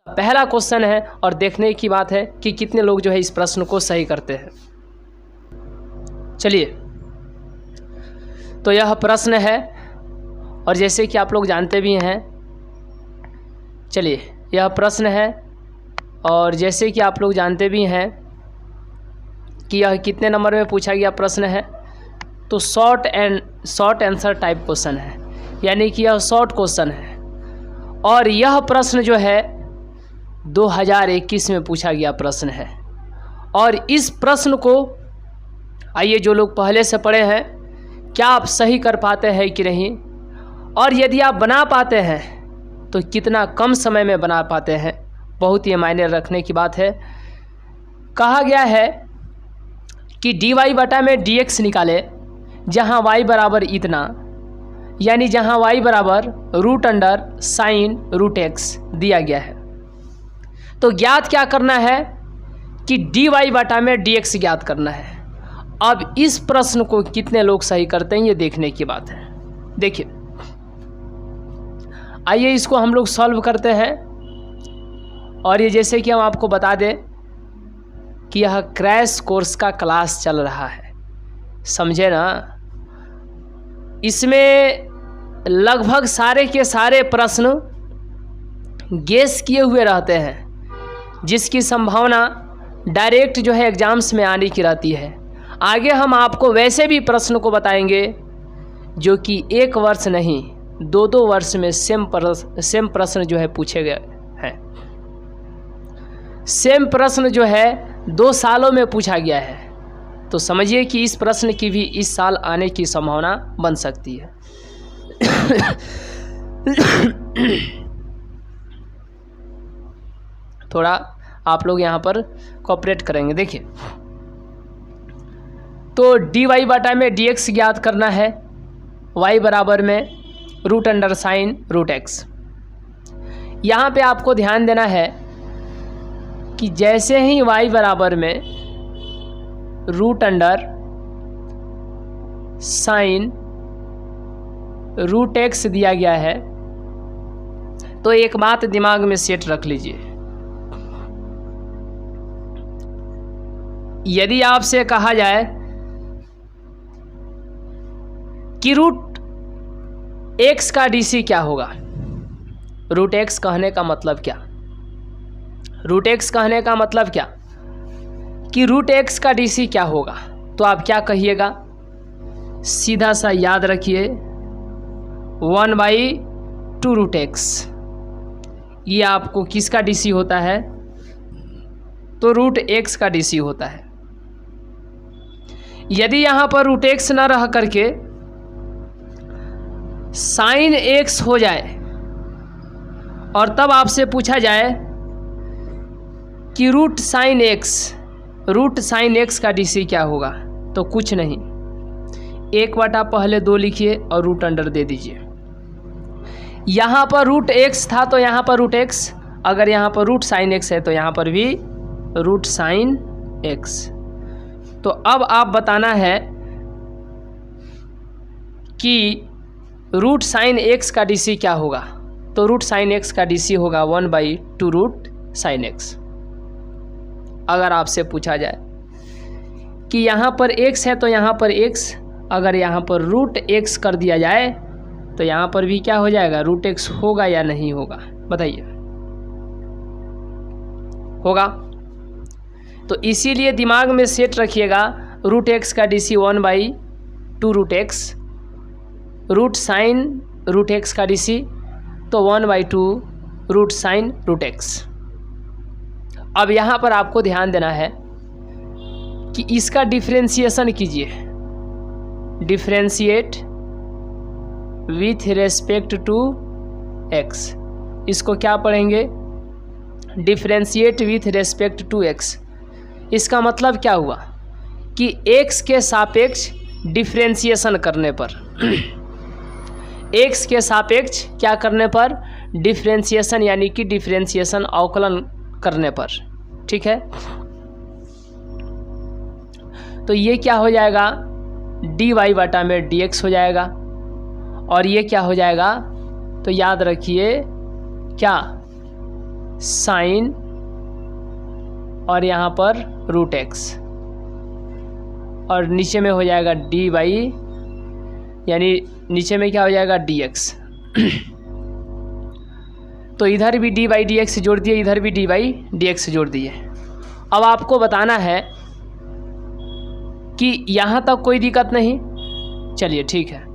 पहला क्वेश्चन है और देखने की बात है कि कितने लोग जो है इस प्रश्न को सही करते हैं। चलिए, तो यह प्रश्न है और जैसे कि आप लोग जानते भी हैं, चलिए यह प्रश्न है और जैसे कि आप लोग जानते भी हैं कि यह कितने नंबर में पूछा गया प्रश्न है, तो शॉर्ट आंसर टाइप क्वेश्चन है, यानी कि यह शॉर्ट क्वेश्चन है और यह प्रश्न जो है 2021 में पूछा गया प्रश्न है। और इस प्रश्न को आइए जो लोग पहले से पढ़े हैं, क्या आप सही कर पाते हैं कि नहीं, और यदि आप बना पाते हैं तो कितना कम समय में बना पाते हैं, बहुत ही मायने रखने की बात है। कहा गया है कि dy बटा में dx निकाले जहां y बराबर इतना, यानी जहां y बराबर √sin√x दिया गया है। तो ज्ञात क्या करना है कि dy बटा में dx ज्ञात करना है। अब इस प्रश्न को कितने लोग सही करते हैं ये देखने की बात है। देखिए, आइए इसको हम लोग सॉल्व करते हैं। और ये जैसे कि हम आपको बता दें कि यह क्रैश कोर्स का क्लास चल रहा है, समझे ना। इसमें लगभग सारे के सारे प्रश्न गेस किए हुए रहते हैं, जिसकी संभावना डायरेक्ट जो है एग्जाम्स में आने की रहती है। आगे हम आपको वैसे भी प्रश्न को बताएंगे जो कि 1 वर्ष नहीं 2-2 वर्ष में सेम प्रश्न जो है पूछे गए हैं। सेम प्रश्न जो है 2 सालों में पूछा गया है, तो समझिए कि इस प्रश्न की भी इस साल आने की संभावना बन सकती है। थोड़ा आप लोग यहाँ पर कोऑपरेट करेंगे। देखिए, तो dy बटा में dx ज्ञात करना है, y बराबर में √sin√x। यहाँ पे आपको ध्यान देना है कि जैसे ही y बराबर में √sin√x दिया गया है, तो एक बात दिमाग में सेट रख लीजिए। यदि आपसे कहा जाए कि √x का DC क्या होगा, √x कहने का मतलब क्या, √x कहने का मतलब क्या कि √x का DC क्या होगा, तो आप क्या कहिएगा, सीधा सा याद रखिए 1/2√x। ये आपको किसका DC होता है, तो √x का DC होता है। यदि यहाँ पर √x ना रह करके sin x हो जाए और तब आपसे पूछा जाए कि √sin x का DC क्या होगा, तो कुछ नहीं, 1 बटा पहले 2 लिखिए और रूट अंडर दे दीजिए। यहाँ पर √x था तो यहाँ पर √x, अगर यहाँ पर √sin x है तो यहाँ पर भी √sin x। तो अब आप बताना है कि √sin x का DC क्या होगा, तो √sin x का DC होगा 1/2√sin x। अगर आपसे पूछा जाए कि यहाँ पर x है तो यहाँ पर x, अगर यहाँ पर √x कर दिया जाए तो यहाँ पर भी क्या हो जाएगा, √x होगा या नहीं होगा, बताइए, होगा। तो इसीलिए दिमाग में सेट रखिएगा √x का DC 1/2√x, √sin√x का DC तो 1/2√sin√x। अब यहाँ पर आपको ध्यान देना है कि इसका डिफरेंशिएशन कीजिए, differentiate with respect to x। इसको क्या पढ़ेंगे, differentiate with respect to x। इसका मतलब क्या हुआ कि x के सापेक्ष डिफरेंशिएशन करने पर, x के सापेक्ष क्या करने पर, डिफरेंशिएशन, यानी कि डिफरेंशिएशन अवकलन करने पर, ठीक है। तो ये क्या हो जाएगा, dy बटा में dx हो जाएगा, और ये क्या हो जाएगा, तो याद रखिए क्या, साइन और यहाँ पर रूट एक्स, और नीचे में हो जाएगा डी बाई, यानी नीचे में क्या हो जाएगा डी एक्स। तो इधर भी डी बाई डी एक्स जोड़ दिए, इधर भी डी बाई डी एक्स जोड़ दिए। अब आपको बताना है कि यहाँ तक कोई दिक्कत नहीं, चलिए ठीक है।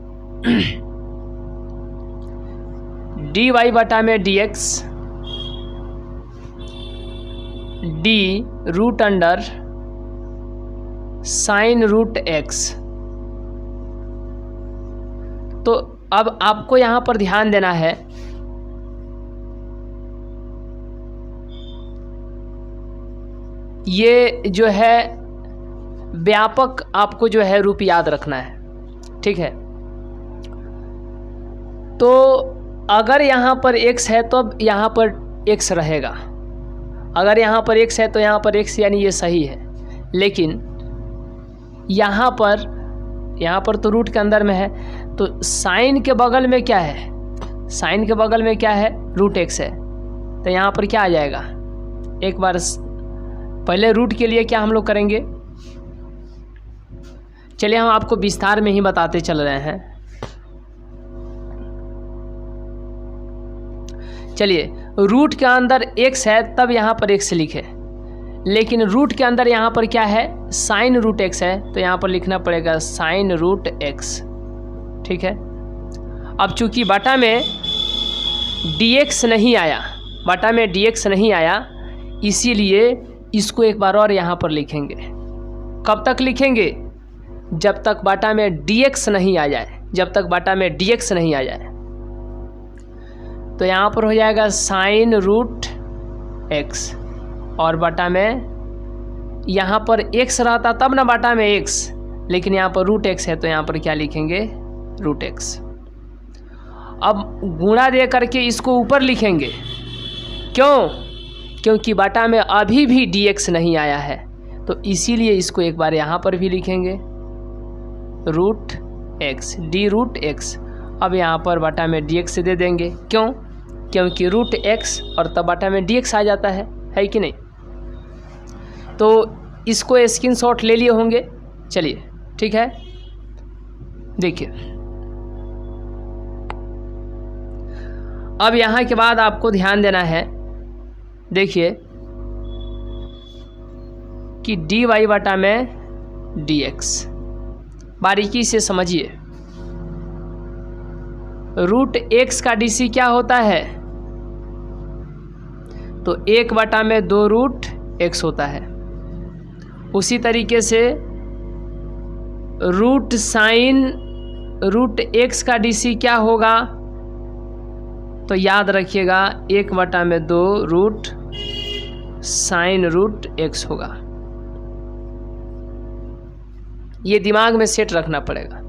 डी वाई बटा में D X D root under sine root x. तो अब आपको यहाँ पर ध्यान देना है, ये जो है व्यापक आपको जो है रूप याद रखना है, ठीक है। तो अगर यहाँ पर x है तो अब यहाँ पर x रहेगा, अगर यहाँ पर x है तो यहाँ पर x, यानी ये सही है। लेकिन यहाँ पर तो रूट के अंदर में है, तो साइन के बगल में क्या है, साइन के बगल में क्या है, रूट x है। तो यहाँ पर क्या आ जाएगा, एक बार पहले रूट के लिए क्या हम लोग करेंगे, चलिए हम आपको विस्तार में ही बताते चल रहे हैं। चलिए, रूट के अंदर x है तब यहाँ पर x लिखे, लेकिन रूट के अंदर यहाँ पर क्या है, साइन रूट x है, तो यहाँ पर लिखना पड़ेगा साइन रूट x, ठीक है। अब चूंकि बटा में dx नहीं आया, बटा में dx नहीं आया, इसीलिए इसको एक बार और यहाँ पर लिखेंगे। कब तक लिखेंगे, जब तक बटा में dx नहीं आ जाए, जब तक बटा में dx नहीं आ जाए। तो यहाँ पर हो जाएगा साइन रूट x, और बटा में यहाँ पर x रहता तब ना बटा में x, लेकिन यहाँ पर रूट x है तो यहाँ पर क्या लिखेंगे, रूट x। अब गुणा दे करके इसको ऊपर लिखेंगे, क्यों, क्योंकि बटा में अभी भी dx नहीं आया है, तो इसीलिए इसको एक बार यहाँ पर भी लिखेंगे root x, D root x। अब यहाँ पर बटा में dx दे देंगे, क्यों, क्योंकि रूट x और तब बटा में dx आ जाता है कि नहीं। तो इसको स्क्रीनशॉट ले लिए होंगे, चलिए ठीक है। देखिए अब यहाँ के बाद आपको ध्यान देना है, देखिए कि डी वाई बटा में डी एक्स, बारीकी से समझिए। रूट एक्स का डीसी क्या होता है, तो 1/2 रूट एक्स होता है। उसी तरीके से रूट साइन रूट एक्स का डीसी क्या होगा, तो याद रखिएगा 1/2 रूट साइन रूट एक्स होगा। ये दिमाग में सेट रखना पड़ेगा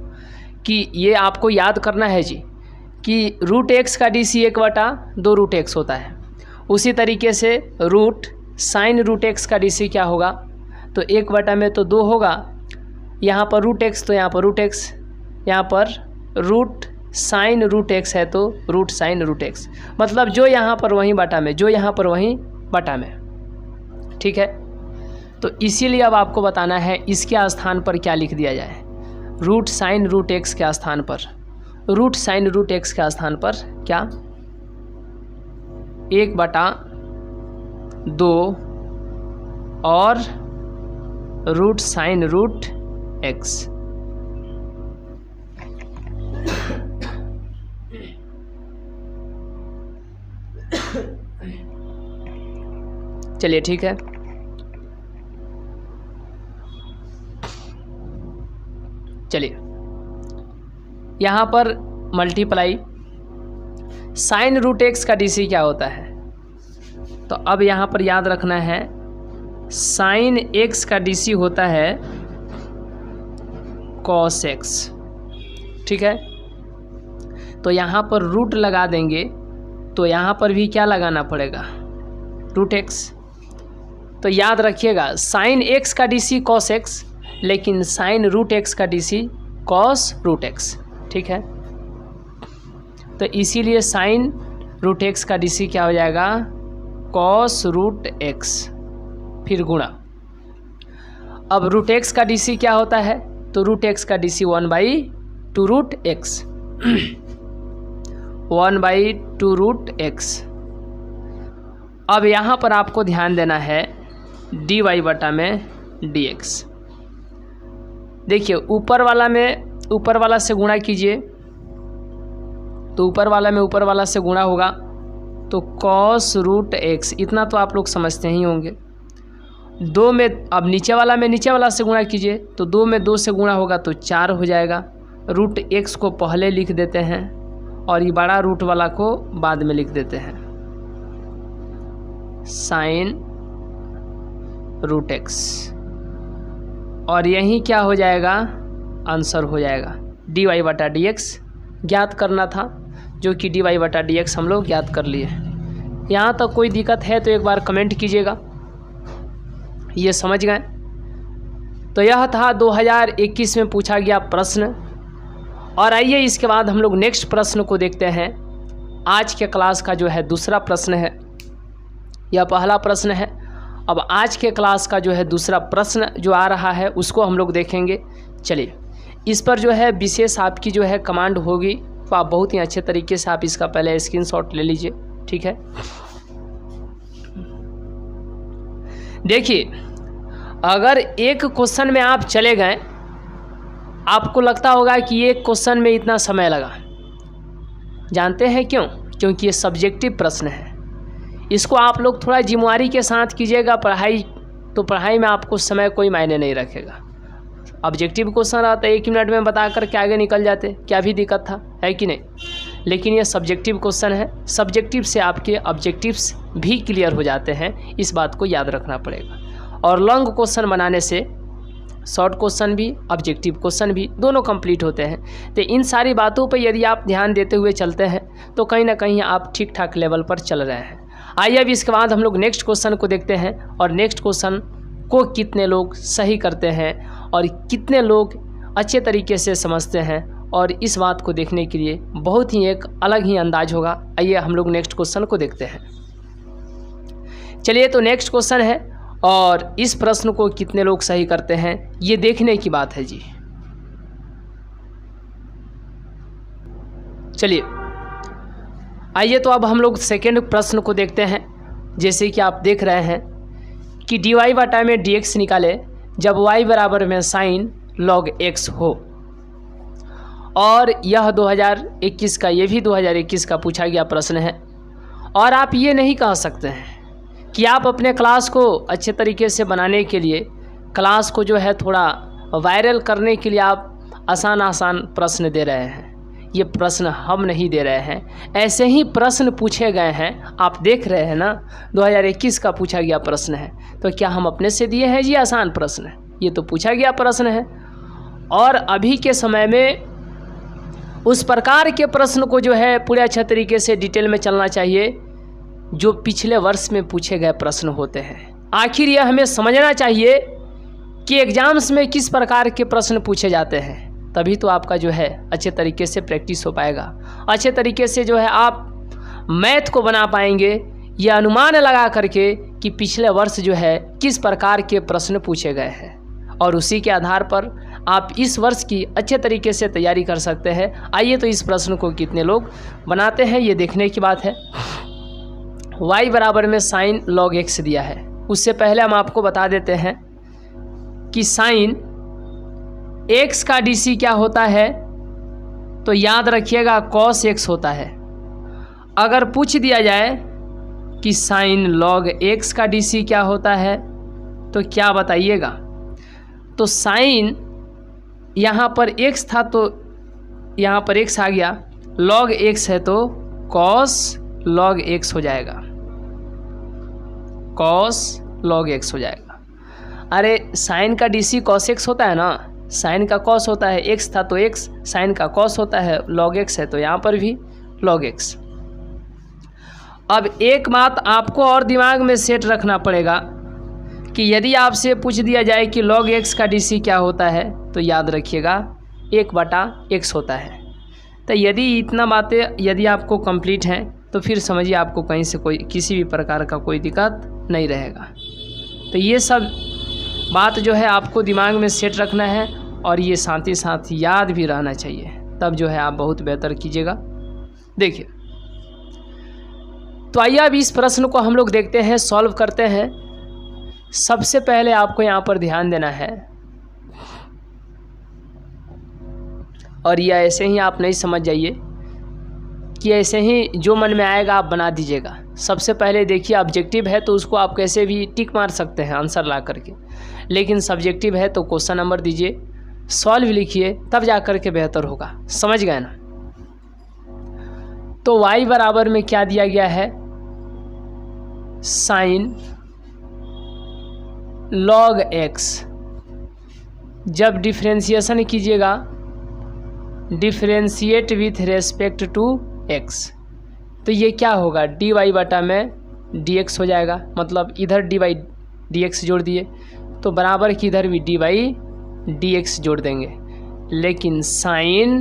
कि ये आपको याद करना है जी, कि रूट एक्स का डीसी 1/2 रूट एक्स होता है। उसी तरीके से रूट साइन रूट एक्स का डीसी क्या होगा, तो 1/2 होगा, यहाँ पर रूट एक्स तो यहाँ पर रूट एक्स, यहाँ पर रूट साइन रूट एक्स है तो रूट साइन रूट एक्स, मतलब जो यहाँ पर वहीं बटा में, जो यहाँ पर वहीं बटा में, ठीक है। तो इसीलिए अब आपको बताना है इसके स्थान पर क्या लिख दिया जाए, रूट साइन रूट एक्स के स्थान पर, रूट साइन रूट एक्स के स्थान पर क्या 1/2 और रूट साइन रूट एक्स। चलिए ठीक है। चलिए यहाँ पर मल्टीप्लाई साइन रूट एक्स का डीसी क्या होता है, तो अब यहाँ पर याद रखना है साइन एक्स का डीसी होता है कॉस एक्स, ठीक है। तो यहाँ पर रूट लगा देंगे, तो यहाँ पर भी क्या लगाना पड़ेगा, रूट एक्स। तो याद रखिएगा साइन एक्स का डीसी कॉस एक्स, लेकिन साइन रूट एक्स का डीसी कॉस रूट एक्स, ठीक है। तो इसीलिए साइन रूट एक्स का डीसी क्या हो जाएगा, कॉस रूट एक्स, फिर गुणा। अब रूट एक्स का डीसी क्या होता है, तो रूट एक्स का DC 1/2 root X 1/2 root X. अब यहाँ पर आपको ध्यान देना है dy बटा में dx। देखिए ऊपर वाला से गुणा कीजिए, तो ऊपर वाला में ऊपर वाला से गुणा होगा, तो कॉस रूट एक्स, इतना तो आप लोग समझते ही होंगे। 2 में, अब नीचे वाला में नीचे वाला से गुणा कीजिए, तो 2 में 2 से गुणा होगा तो 4 हो जाएगा। रूट एक्स को पहले लिख देते हैं और ये बड़ा रूट वाला को बाद में लिख देते हैं, साइन रूट एक्स। और यही क्या हो जाएगा, आंसर हो जाएगा। dy बटा dx ज्ञात करना था, जो कि dy बटा dx हम लोग ज्ञात कर लिए। यहाँ तक कोई दिक्कत है तो एक बार कमेंट कीजिएगा, ये समझ गए। तो यह था 2021 में पूछा गया प्रश्न। और आइए इसके बाद हम लोग नेक्स्ट प्रश्न को देखते हैं। आज के क्लास का जो है दूसरा प्रश्न है, यह पहला प्रश्न है। अब आज के क्लास का जो है दूसरा प्रश्न जो आ रहा है उसको हम लोग देखेंगे। चलिए, इस पर जो है विशेष आपकी जो है कमांड होगी, तो आप बहुत ही अच्छे तरीके से आप इसका पहले स्क्रीनशॉट ले लीजिए, ठीक है। देखिए, अगर एक क्वेश्चन में आप चले गए, आपको लगता होगा कि एक क्वेश्चन में इतना समय लगा। जानते हैं क्यों? क्योंकि ये सब्जेक्टिव प्रश्न है। इसको आप लोग थोड़ा जिम्मेवारी के साथ कीजिएगा। पढ़ाई में आपको समय कोई मायने नहीं रखेगा। ऑब्जेक्टिव क्वेश्चन आता है 1 मिनट में बता कर के आगे निकल जाते, क्या भी दिक्कत था, है कि नहीं। लेकिन ये सब्जेक्टिव क्वेश्चन है, सब्जेक्टिव से आपके ऑब्जेक्टिव्स भी क्लियर हो जाते हैं, इस बात को याद रखना पड़ेगा। और लॉन्ग क्वेश्चन बनाने से शॉर्ट क्वेश्चन भी, ऑब्जेक्टिव क्वेश्चन भी दोनों कंप्लीट होते हैं। तो इन सारी बातों पर यदि आप ध्यान देते हुए चलते हैं तो कहीं ना कहीं आप ठीक ठाक लेवल पर चल रहे हैं। आइए अब इसके बाद हम लोग नेक्स्ट क्वेश्चन को देखते हैं, और नेक्स्ट क्वेश्चन को कितने लोग सही करते हैं और कितने लोग अच्छे तरीके से समझते हैं, और इस बात को देखने के लिए बहुत ही एक अलग ही अंदाज होगा। आइए हम लोग नेक्स्ट क्वेश्चन को देखते हैं। चलिए, तो नेक्स्ट क्वेश्चन है, और इस प्रश्न को कितने लोग सही करते हैं ये देखने की बात है जी। चलिए, आइए तो अब हम लोग सेकेंड प्रश्न को देखते हैं। जैसे कि आप देख रहे हैं कि dy बटा में dx निकाले जब y बराबर में साइन log x हो। और यह 2021 का, ये भी 2021 का पूछा गया प्रश्न है। और आप ये नहीं कह सकते हैं कि आप अपने क्लास को अच्छे तरीके से बनाने के लिए, क्लास को जो है थोड़ा वायरल करने के लिए आप आसान प्रश्न दे रहे हैं। ये प्रश्न हम नहीं दे रहे हैं, ऐसे ही प्रश्न पूछे गए हैं। आप देख रहे हैं ना, 2021 का पूछा गया प्रश्न है, तो क्या हम अपने से दिए हैं जी आसान प्रश्न? ये तो पूछा गया प्रश्न है। और अभी के समय में उस प्रकार के प्रश्न को जो है पूरे अच्छे तरीके से डिटेल में चलना चाहिए जो पिछले वर्ष में पूछे गए प्रश्न होते हैं। आखिर यह हमें समझना चाहिए कि एग्जाम्स में किस प्रकार के प्रश्न पूछे जाते हैं, तभी तो आपका जो है अच्छे तरीके से प्रैक्टिस हो पाएगा। अच्छे तरीके से जो है आप मैथ को बना पाएंगे, यह अनुमान लगा करके कि पिछले वर्ष जो है किस प्रकार के प्रश्न पूछे गए हैं, और उसी के आधार पर आप इस वर्ष की अच्छे तरीके से तैयारी कर सकते हैं। आइए तो इस प्रश्न को कितने लोग बनाते हैं ये देखने की बात है। y बराबर में साइन log x दिया है। उससे पहले हम आपको बता देते हैं कि साइन x का dc क्या होता है, तो याद रखिएगा cos x होता है। अगर पूछ दिया जाए कि साइन log x का dc क्या होता है, तो क्या बताइएगा? तो साइन यहाँ पर x था तो यहाँ पर x आ गया, log x है तो cos log x हो जाएगा, cos log x हो जाएगा। अरे साइन का dc cos x होता है ना, साइन का cos होता है, x था तो x, साइन का cos होता है, log x है तो यहाँ पर भी log x। अब एक बात आपको और दिमाग में सेट रखना पड़ेगा कि यदि आपसे पूछ दिया जाए कि log x का dc क्या होता है, तो याद रखिएगा 1/x होता है। तो यदि इतना बातें यदि आपको कंप्लीट हैं तो फिर समझिए आपको कहीं से कोई किसी भी प्रकार का कोई दिक्कत नहीं रहेगा। तो ये सब बात जो है आपको दिमाग में सेट रखना है और ये साथ ही साथ याद भी रहना चाहिए, तब जो है आप बहुत बेहतर कीजिएगा। देखिए, तो आइए अब इस प्रश्न को हम लोग देखते हैं, सॉल्व करते हैं। सबसे पहले आपको यहाँ पर ध्यान देना है, और यह ऐसे ही आप नहीं समझ जाइए कि ऐसे ही जो मन में आएगा आप बना दीजिएगा। सबसे पहले देखिए, ऑब्जेक्टिव है तो उसको आप कैसे भी टिक मार सकते हैं आंसर ला करके, लेकिन सब्जेक्टिव है तो क्वेश्चन नंबर दीजिए, सॉल्व लिखिए, तब जा कर के बेहतर होगा। समझ गए ना? तो y बराबर में क्या दिया गया है, साइन log x। जब डिफ्रेंशिएशन कीजिएगा, differentiate with respect to x, तो ये क्या होगा, dy बटा में dx हो जाएगा। मतलब इधर dy dx जोड़ दिए तो बराबर की इधर भी dy dx जोड़ देंगे, लेकिन साइन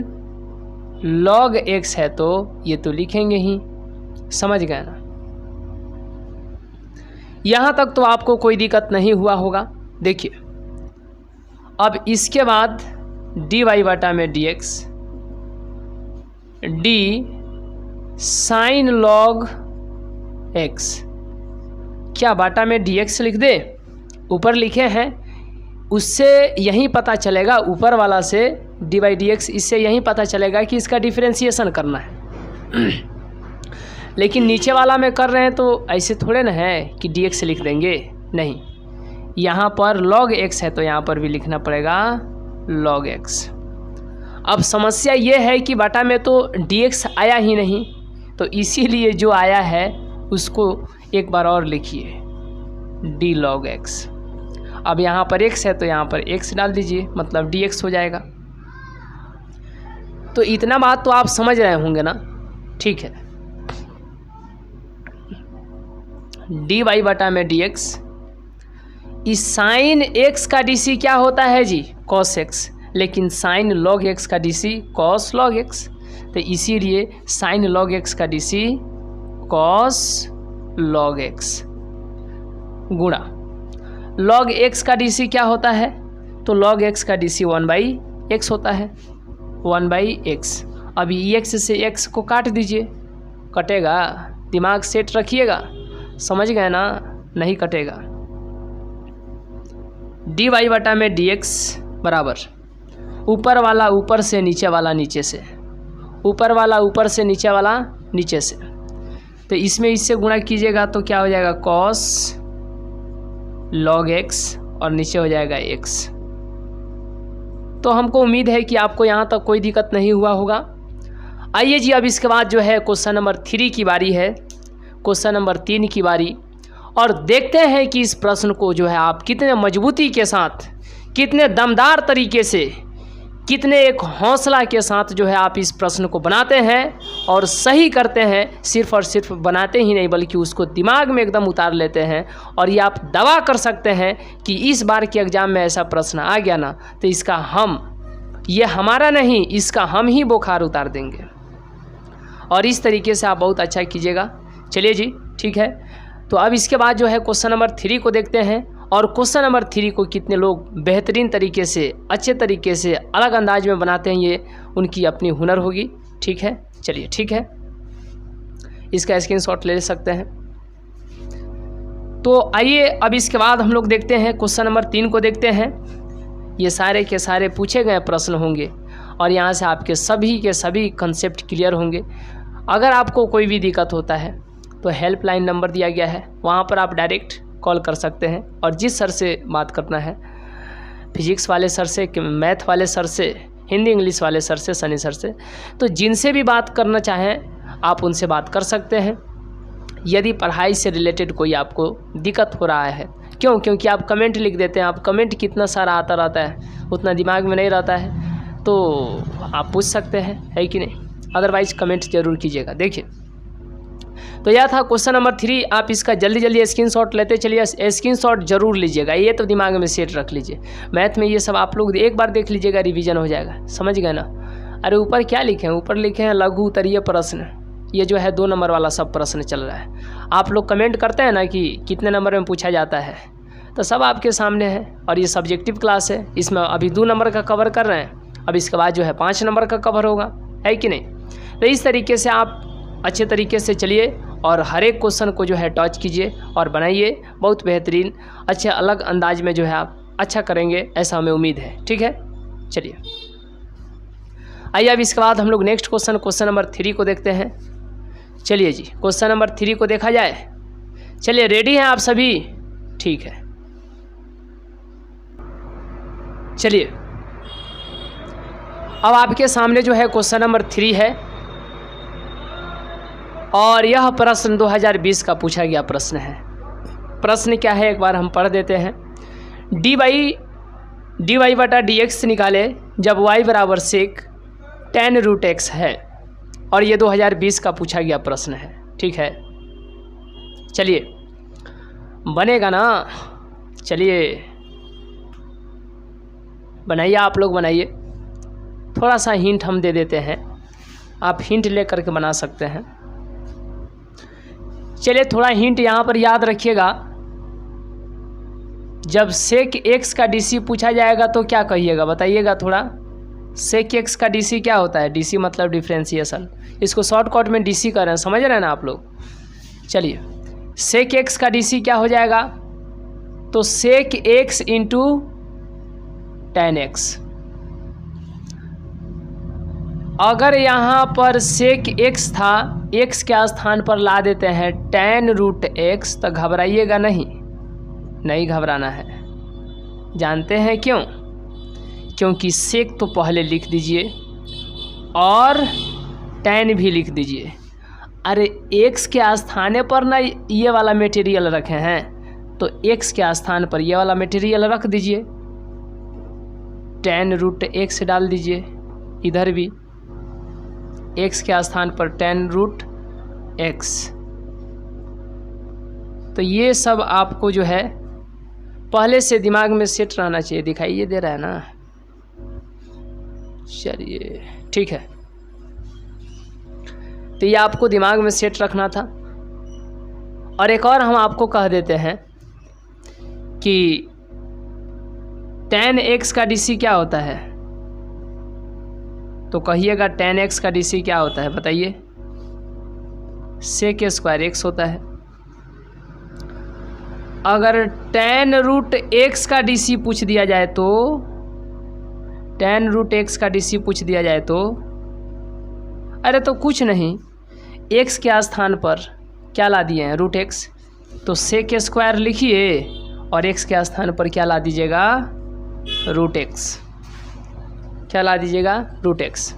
log x है तो ये तो लिखेंगे ही। समझ गए ना? यहाँ तक तो आपको कोई दिक्कत नहीं हुआ होगा। देखिए, अब इसके बाद dy बटा में dx, d sine log x, क्या बाटा में dx लिख दे? ऊपर लिखे हैं, उससे यही पता चलेगा, ऊपर वाला से dy dx, इससे यही पता चलेगा कि इसका डिफरेंशिएशन करना है। लेकिन नीचे वाला में कर रहे हैं तो ऐसे थोड़े ना है कि dx लिख देंगे, नहीं, यहाँ पर log x है तो यहाँ पर भी लिखना पड़ेगा log x। अब समस्या ये है कि बाटा में तो dx आया ही नहीं, तो इसीलिए जो आया है उसको एक बार और लिखिए, d log x। अब यहाँ पर x है तो यहाँ पर x डाल दीजिए, मतलब dx हो जाएगा। तो इतना बात तो आप समझ रहे होंगे ना? ठीक है, dy बटा में dx, इस साइन x का dc क्या होता है जी, cos x, लेकिन साइन log x का dc cos log x, तो इसीलिए साइन log x का dc cos log x गुणा log x का dc क्या होता है, तो log x का dc 1/x होता है, 1/x। अभी x से x को काट दीजिए, कटेगा? दिमाग सेट रखिएगा, समझ गए ना? नहीं कटेगा। dy बटा में dx बराबर ऊपर वाला ऊपर से, नीचे वाला नीचे से, ऊपर वाला ऊपर से, नीचे वाला नीचे से, तो इसमें इससे गुणा कीजिएगा तो क्या हो जाएगा, cos log x, और नीचे हो जाएगा x। तो हमको उम्मीद है कि आपको यहाँ तक कोई दिक्कत नहीं हुआ होगा। आइए जी, अब इसके बाद जो है क्वेश्चन नंबर 3 की बारी है, क्वेश्चन नंबर 3 की बारी, और देखते हैं कि इस प्रश्न को जो है आप कितने मजबूती के साथ, कितने दमदार तरीके से, कितने एक हौसला के साथ जो है आप इस प्रश्न को बनाते हैं और सही करते हैं। सिर्फ और सिर्फ बनाते ही नहीं बल्कि उसको दिमाग में एकदम उतार लेते हैं, और ये आप दावा कर सकते हैं कि इस बार के एग्ज़ाम में ऐसा प्रश्न आ गया ना तो इसका हम, ये हमारा नहीं, इसका हम ही बुखार उतार देंगे। और इस तरीके से आप बहुत अच्छा कीजिएगा। चलिए जी, ठीक है। तो अब इसके बाद जो है क्वेश्चन नंबर 3 को देखते हैं, और क्वेश्चन नंबर 3 को कितने लोग बेहतरीन तरीके से, अच्छे तरीके से, अलग अंदाज में बनाते हैं, ये उनकी अपनी हुनर होगी। ठीक है, चलिए ठीक है, इसका स्क्रीनशॉट ले सकते हैं। तो आइए अब इसके बाद हम लोग देखते हैं क्वेश्चन नंबर 3 को देखते हैं। ये सारे के सारे पूछे गए प्रश्न होंगे और यहाँ से आपके सभी के सभी कंसेप्ट क्लियर होंगे। अगर आपको कोई भी दिक्कत होता है तो हेल्पलाइन नंबर दिया गया है, वहाँ पर आप डायरेक्ट कॉल कर सकते हैं, और जिस सर से बात करना है, फिजिक्स वाले सर से, मैथ वाले सर से, हिंदी इंग्लिश वाले सर से, सनी सर से, तो जिनसे भी बात करना चाहें आप उनसे बात कर सकते हैं। यदि पढ़ाई से रिलेटेड कोई आपको दिक्कत हो रहा है, क्योंकि आप कमेंट लिख देते हैं, आप कमेंट कितना सारा आता रहता है, उतना दिमाग में नहीं रहता है, तो आप पूछ सकते हैं, है कि नहीं? अदरवाइज कमेंट जरूर कीजिएगा। देखिए, तो यह था क्वेश्चन नंबर 3। आप इसका जल्दी जल्दी स्क्रीनशॉट लेते चलिए, स्क्रीनशॉट जरूर लीजिएगा, ये तो दिमाग में सेट रख लीजिए। मैथ में ये सब आप लोग एक बार देख लीजिएगा, रिवीजन हो जाएगा। समझ गए ना? अरे ऊपर क्या लिखे हैं? ऊपर लिखे हैं लघु उत्तरीय प्रश्न, ये जो है 2 नंबर वाला सब प्रश्न चल रहा है। आप लोग कमेंट करते हैं ना कि कितने नंबर में पूछा जाता है, तो सब आपके सामने है। और ये सब्जेक्टिव क्लास है, इसमें अभी 2 नंबर का कवर कर रहे हैं, अब इसके बाद जो है 5 नंबर का कवर होगा, है कि नहीं। तो इस तरीके से आप अच्छे तरीके से चलिए और हर एक क्वेश्चन को जो है टच कीजिए और बनाइए, बहुत बेहतरीन अच्छे अलग अंदाज में जो है आप अच्छा करेंगे, ऐसा हमें उम्मीद है। ठीक है, चलिए आइए अब इसके बाद हम लोग नेक्स्ट क्वेश्चन नंबर 3 को देखते हैं। चलिए जी, क्वेश्चन नंबर 3 को देखा जाए। चलिए, रेडी हैं आप सभी? ठीक है, चलिए अब आपके सामने जो है क्वेश्चन नंबर 3 है और यह प्रश्न 2020 का पूछा गया प्रश्न है। प्रश्न क्या है एक बार हम पढ़ देते हैं। dy बटा dx निकाले जब y बराबर सेक tan रूट x है, और ये 2020 का पूछा गया प्रश्न है। ठीक है, चलिए बनेगा ना? चलिए बनाइए, आप लोग बनाइए। थोड़ा सा हिंट हम दे देते हैं, आप हिंट ले करके बना सकते हैं। चलिए थोड़ा हिंट यहाँ पर याद रखिएगा। जब सेक एक्स का डीसी पूछा जाएगा तो क्या कहिएगा, बताइएगा थोड़ा। सेक एक्स का डीसी क्या होता है? डीसी मतलब डिफ्रेंशिएशन, इसको शॉर्टकट में डीसी कर रहे हैं, समझ रहे हैं ना आप लोग। चलिए सेक एक्स का डीसी क्या हो जाएगा? तो sec x into tan x. अगर यहाँ पर सेक एक्स था, एक्स के स्थान पर ला देते हैं tan रूट एक्स, तो घबराइएगा नहीं घबराना है। जानते हैं क्यों? क्योंकि सेक तो पहले लिख दीजिए और tan भी लिख दीजिए। अरे एक्स के स्थान पर ना ये वाला मटेरियल रखे हैं, तो एक्स के स्थान पर ये वाला मटेरियल रख दीजिए, tan रूट एक्स डाल दीजिए। इधर भी एक्स के स्थान पर tan रूट एक्स। तो ये सब आपको जो है पहले से दिमाग में सेट रहना चाहिए। दिखाइए दे रहा है ना? चलिए ठीक है, तो ये आपको दिमाग में सेट रखना था। और एक और हम आपको कह देते हैं कि tan x का डीसी क्या होता है, तो कहिएगा tan x का डीसी क्या होता है, बताइए। सेक स्क्वायर एक्स होता है। अगर tan रूट एक्स का डीसी पूछ दिया जाए तो, tan रूट एक्स का डीसी पूछ दिया जाए तो, अरे तो कुछ नहीं, एक्स के स्थान पर क्या ला दिए हैं? Root x. तो सेक स्क्वायर लिखिए और एक्स के स्थान पर क्या ला दीजिएगा? Root x. क्या ला दीजिएगा? Root x.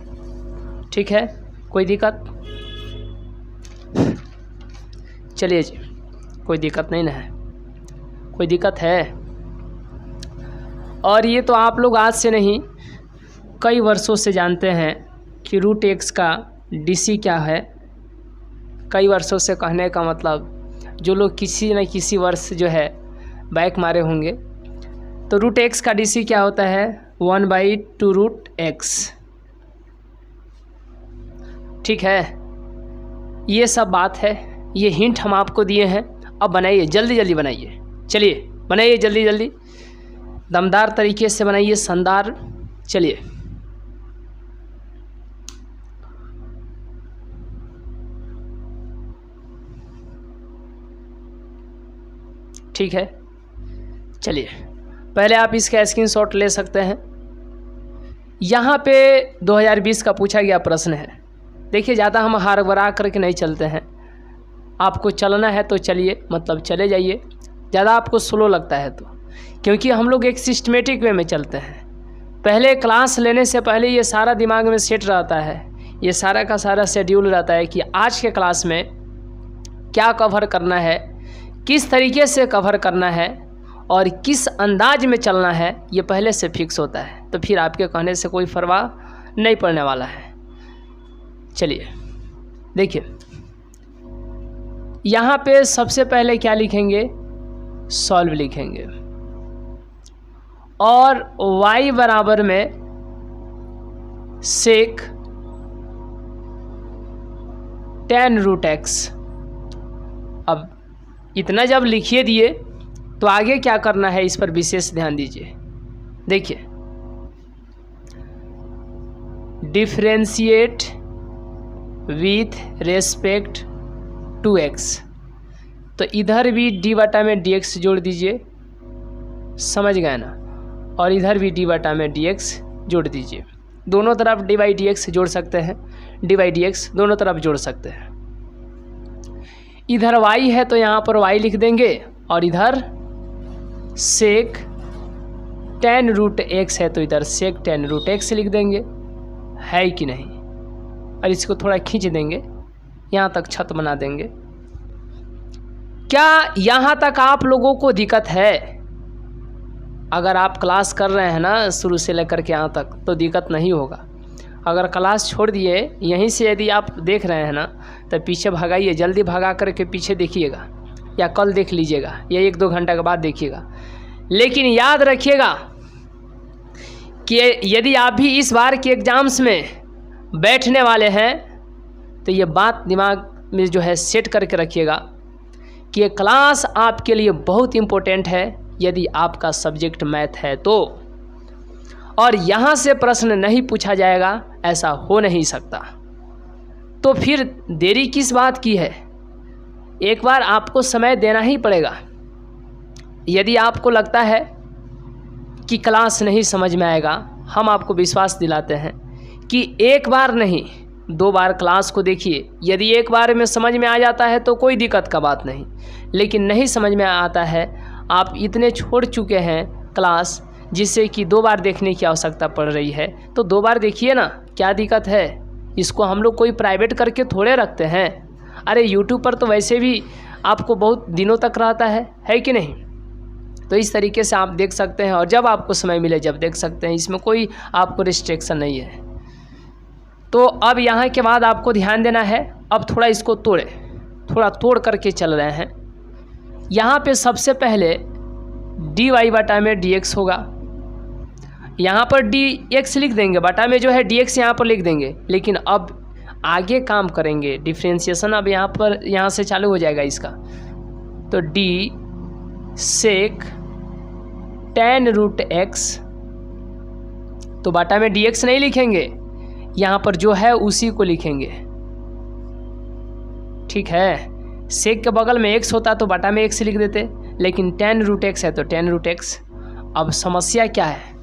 ठीक है, कोई दिक्कत? चलिए जी, कोई दिक्कत नहीं ना है? कोई दिक्कत है? और ये तो आप लोग आज से नहीं, कई वर्षों से जानते हैं कि रूट एक्स का डीसी क्या है। कई वर्षों से कहने का मतलब जो लोग किसी न किसी वर्ष जो है बैक मारे होंगे, तो रूट एक्स का डीसी क्या होता है? 1/2 रूट एक्स। ठीक है, ये सब बात है, ये हिंट हम आपको दिए हैं। अब बनाइए, जल्दी जल्दी बनाइए। चलिए बनाइए जल्दी जल्दी, दमदार तरीके से बनाइए, शानदार। चलिए ठीक है, चलिए पहले आप इसका स्क्रीनशॉट ले सकते हैं। यहाँ पे 2020 का पूछा गया प्रश्न है। देखिए ज़्यादा हम हड़बड़ा करके नहीं चलते हैं, आपको चलना है तो चलिए, मतलब चले जाइए। ज़्यादा आपको स्लो लगता है तो, क्योंकि हम लोग एक सिस्टमेटिक वे में चलते हैं। पहले क्लास लेने से पहले ये सारा दिमाग में सेट रहता है, ये सारा का सारा शेड्यूल रहता है कि आज के क्लास में क्या कवर करना है, किस तरीके से कवर करना है और किस अंदाज में चलना है, ये पहले से फिक्स होता है। तो फिर आपके कहने से कोई परवाह नहीं पड़ने वाला है। चलिए देखिए, यहाँ पे सबसे पहले क्या लिखेंगे? सॉल्व लिखेंगे और y बराबर में सेक टेन रूट एक्स। अब इतना जब लिखिए दिए तो आगे क्या करना है इस पर विशेष ध्यान दीजिए। देखिए, differentiate with respect to x, तो इधर भी डी बटा में डी एक्स जोड़ दीजिए, समझ गए ना, और इधर भी डी बटा में डी एक्स जोड़ दीजिए। दोनों तरफ डी बाई डी एक्स जोड़ सकते हैं, डी बाई डी एक्स दोनों तरफ जोड़ सकते हैं। इधर y है तो यहाँ पर y लिख देंगे, और इधर सेक टेन रूट एक्स है तो इधर सेक टेन रूट एक्स लिख देंगे, है कि नहीं। और इसको थोड़ा खींच देंगे, यहाँ तक छत बना देंगे। क्या यहाँ तक आप लोगों को दिक्कत है? अगर आप क्लास कर रहे हैं ना शुरू से लेकर के यहाँ तक तो दिक्कत नहीं होगा। अगर क्लास छोड़ दिए यहीं से यदि आप देख रहे हैं ना तो पीछे भगाइए, जल्दी भगा करके पीछे देखिएगा, या कल देख लीजिएगा, या 1-2 घंटा के बाद देखिएगा। लेकिन याद रखिएगा कि यदि आप भी इस बार के एग्ज़ाम्स में बैठने वाले हैं तो ये बात दिमाग में जो है सेट करके रखिएगा कि ये क्लास आपके लिए बहुत इम्पोर्टेंट है यदि आपका सब्जेक्ट मैथ है तो। और यहाँ से प्रश्न नहीं पूछा जाएगा ऐसा हो नहीं सकता, तो फिर देरी किस बात की है? एक बार आपको समय देना ही पड़ेगा। यदि आपको लगता है कि क्लास नहीं समझ में आएगा, हम आपको विश्वास दिलाते हैं कि एक बार नहीं 2 बार क्लास को देखिए। यदि एक बार में समझ में आ जाता है तो कोई दिक्कत का बात नहीं, लेकिन नहीं समझ में आता है, आप इतने छोड़ चुके हैं क्लास जिससे कि 2 बार देखने की आवश्यकता पड़ रही है, तो 2 बार देखिए ना, क्या दिक्कत है? इसको हम लोग कोई प्राइवेट करके थोड़े रखते हैं। अरे यूट्यूब पर तो वैसे भी आपको बहुत दिनों तक रहता है कि नहीं? तो इस तरीके से आप देख सकते हैं, और जब आपको समय मिले जब देख सकते हैं, इसमें कोई आपको रिस्ट्रिक्शन नहीं है। तो अब यहाँ के बाद आपको ध्यान देना है। अब थोड़ा इसको थोड़ा तोड़ करके चल रहे हैं। यहाँ पे सबसे पहले डी वाई बटा में डी एक्स होगा, यहाँ पर डी एक्स लिख देंगे, बटा में जो है डी एक्स यहाँ पर लिख देंगे। लेकिन अब आगे काम करेंगे, डिफ्रेंशिएशन अब यहाँ से चालू हो जाएगा इसका। तो डी सेक टेन रूट एक्स, तो बटा में डी एक्स नहीं लिखेंगे, यहाँ पर जो है उसी को लिखेंगे, ठीक है। सेक के बगल में एक्स होता तो बटा में एक्स लिख देते, लेकिन टेन रूट एक्स है तो टेन रूट एक्स। अब समस्या क्या है?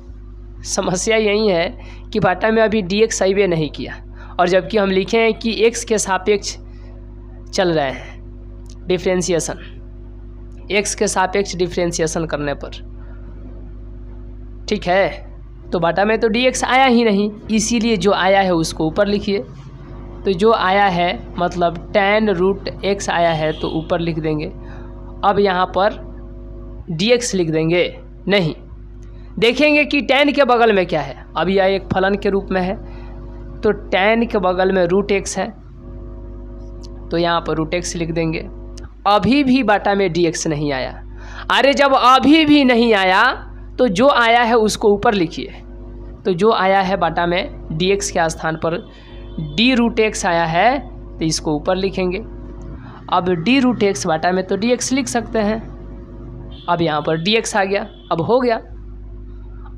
समस्या यही है कि बटा में अभी डी एक्स अइबे नहीं किया, और जबकि हम लिखे हैं कि एक्स के सापेक्ष चल रहे हैं डिफ्रेंशिएशन, एक्स के सापेक्ष डिफ्रेंशिएशन करने पर, ठीक है। तो बटा में तो डी एक्स आया ही नहीं, इसीलिए जो आया है उसको ऊपर लिखिए। तो जो आया है मतलब टेन रूट एक्स आया है तो ऊपर लिख देंगे। अब यहाँ पर डी एक्स लिख देंगे नहीं, देखेंगे कि टेन के बगल में क्या है। अब यह एक फलन के रूप में है, तो टेन के बगल में रूट एक्स है तो यहाँ पर रूट एक्स लिख देंगे। अभी भी बटा में डी एक्स नहीं आया। अरे जब अभी भी नहीं आया तो जो आया है उसको ऊपर लिखिए। तो जो आया है बटा में डी एक्स के स्थान पर डी रूट एक्स आया है तो इसको ऊपर लिखेंगे। अब डी रूट एक्स बटा में तो डी एक्स लिख सकते हैं। अब यहाँ पर डी एक्स आ गया, अब हो गया।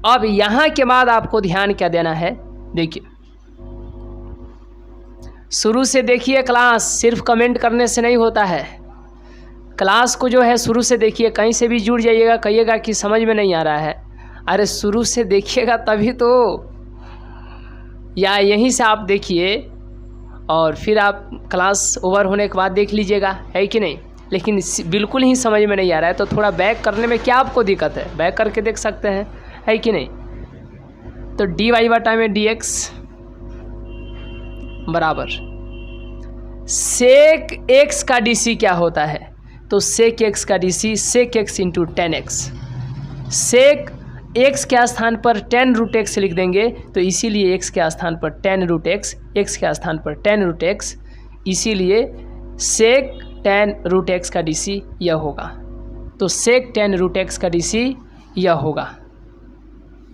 अब यहाँ के बाद आपको ध्यान क्या देना है, देखिए शुरू से देखिए क्लास, सिर्फ कमेंट करने से नहीं होता है। क्लास को जो है शुरू से देखिए, कहीं से भी जुड़ जाइएगा, कहिएगा कि समझ में नहीं आ रहा है। अरे शुरू से देखिएगा तभी तो, या यहीं से आप देखिए और फिर आप क्लास ओवर होने के बाद देख लीजिएगा, है कि नहीं। लेकिन बिल्कुल ही समझ में नहीं आ रहा है तो थोड़ा बैक करने में क्या आपको दिक्कत है, बैक करके देख सकते हैं, है कि नहीं। तो डी वाई बटा में डी एक्स बराबर सेक एक्स का डी सी क्या होता है, तो सेक एक्स का D C sec x into tan x. Sec x के स्थान पर टेन रूट एक्स लिख देंगे, तो इसीलिए एक्स के स्थान पर टेन रूट एक्स, एक्स के स्थान पर टेन रूट एक्स, इसीलिए सेक टेन रूट एक्स का डी सी यह होगा। तो सेक टेन रूट एक्स का डी सी यह होगा।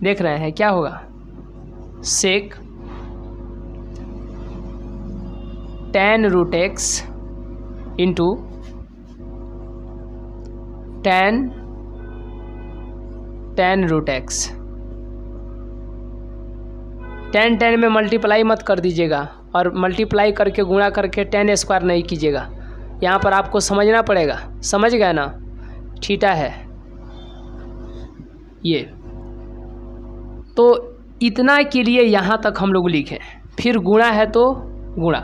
देख रहे हैं क्या होगा, sec tan root x into tan root x. tan में मल्टीप्लाई मत कर दीजिएगा और मल्टीप्लाई करके गुणा करके tan स्क्वायर नहीं कीजिएगा। यहाँ पर आपको समझना पड़ेगा, समझ गए ना। थीटा है ये, तो इतना के लिए यहाँ तक हम लोग लिखें, फिर गुणा है तो गुणा।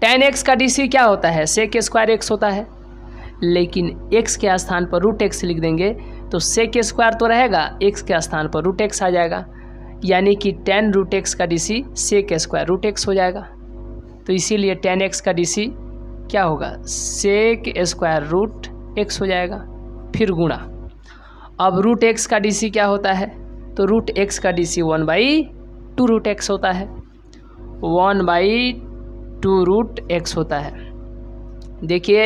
tan x का DC क्या होता है, sec स्क्वायर x होता है, लेकिन x के स्थान पर रूट एक्स लिख देंगे तो sec स्क्वायर तो रहेगा, x के स्थान पर रूट एक्स आ जाएगा, यानी कि tan रूट एक्स का DC sec square root x हो जाएगा। तो इसीलिए tan x का DC क्या होगा, sec स्क्वायर रूट एक्स हो जाएगा, फिर गुणा। अब रूट एक्स का DC क्या होता है, तो रूट एक्स का DC 1/2 रूट एक्स होता है, 1/2 रूट एक्स होता है। देखिए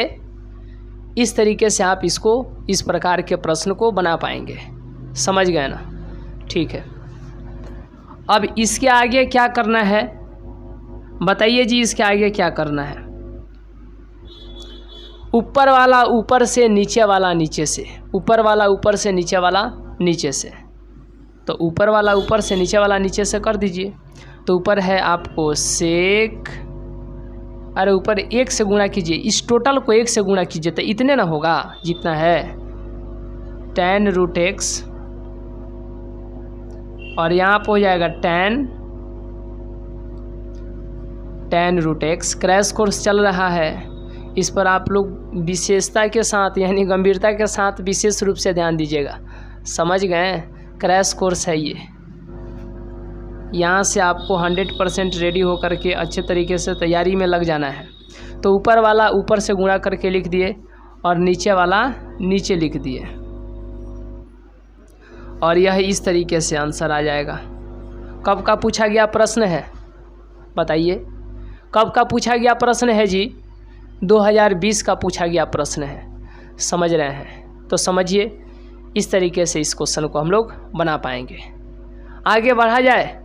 इस तरीके से आप इसको, इस प्रकार के प्रश्न को बना पाएंगे, समझ गए ना। ठीक है, अब इसके आगे क्या करना है बताइए जी, इसके आगे क्या करना है। ऊपर वाला ऊपर से, नीचे वाला नीचे से, ऊपर वाला ऊपर से, नीचे वाला नीचे से। तो ऊपर वाला ऊपर से, नीचे वाला नीचे से कर दीजिए। तो ऊपर है आपको सेक, अरे ऊपर 1 से गुणा कीजिए, इस टोटल को 1 से गुणा कीजिए तो इतने ना होगा जितना है tan रूट एक्स, और यहाँ पर हो जाएगा tan root x. Crash course चल रहा है, इस पर आप लोग विशेषता के साथ यानी गंभीरता के साथ विशेष रूप से ध्यान दीजिएगा, समझ गए। क्रैश कोर्स है ये, यहाँ से आपको 100% रेडी होकर के अच्छे तरीके से तैयारी में लग जाना है। तो ऊपर वाला ऊपर से गुणा करके लिख दिए और नीचे वाला नीचे लिख दिए, और यह इस तरीके से आंसर आ जाएगा। कब का पूछा गया प्रश्न है बताइए, कब का पूछा गया प्रश्न है जी, 2020 का पूछा गया प्रश्न है, समझ रहे हैं। तो समझिए इस तरीके से इस क्वेश्चन को हम लोग बना पाएंगे। आगे बढ़ा जाए,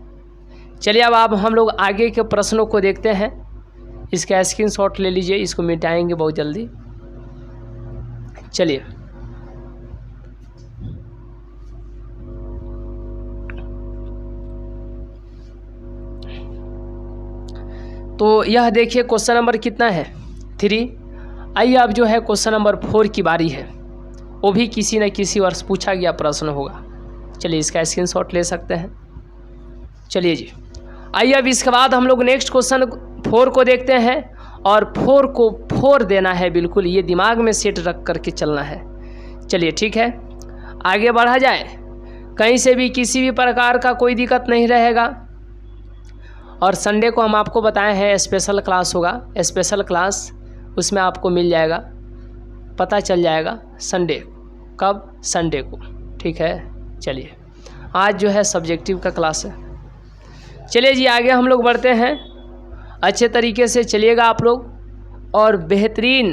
चलिए अब आप हम लोग आगे के प्रश्नों को देखते हैं। इसका स्क्रीनशॉट ले लीजिए, इसको मिटाएंगे बहुत जल्दी। चलिए तो यह देखिए क्वेश्चन नंबर कितना है, 3। आइए अब जो है क्वेश्चन नंबर 4 की बारी है, वो भी किसी न किसी वर्ष पूछा गया प्रश्न होगा। चलिए इसका स्क्रीनशॉट ले सकते हैं। चलिए जी, आइए अब इसके बाद हम लोग नेक्स्ट क्वेश्चन 4 को देखते हैं, और 4 को 4 देना है, बिल्कुल ये दिमाग में सेट रख करके चलना है। चलिए ठीक है, आगे बढ़ा जाए। कहीं से भी किसी भी प्रकार का कोई दिक्कत नहीं रहेगा, और संडे को हम आपको बताए हैं स्पेशल क्लास होगा, स्पेशल क्लास उसमें आपको मिल जाएगा, पता चल जाएगा संडे, कब, संडे को। ठीक है, चलिए आज जो है सब्जेक्टिव का क्लास है। चलिए जी आगे हम लोग बढ़ते हैं, अच्छे तरीके से चलिएगा आप लोग, और बेहतरीन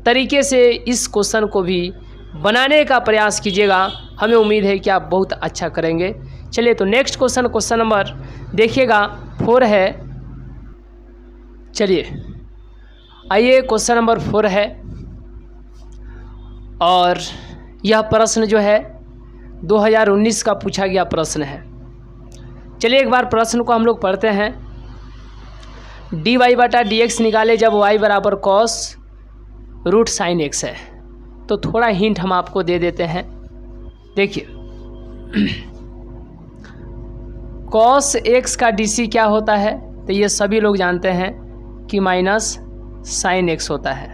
तरीके से इस क्वेश्चन को भी बनाने का प्रयास कीजिएगा। हमें उम्मीद है कि आप बहुत अच्छा करेंगे। चलिए तो नेक्स्ट क्वेश्चन, क्वेश्चन नंबर देखिएगा 4 है। चलिए आइए क्वेश्चन नंबर 4 है, और यह प्रश्न जो है 2019 का पूछा गया प्रश्न है। चलिए एक बार प्रश्न को हम लोग पढ़ते हैं। dy/dx निकाले जब y बराबर cos रूट साइन x है। तो थोड़ा हिंट हम आपको दे देते हैं। देखिए cos x का DC क्या होता है, तो ये सभी लोग जानते हैं कि माइनस साइन x होता है।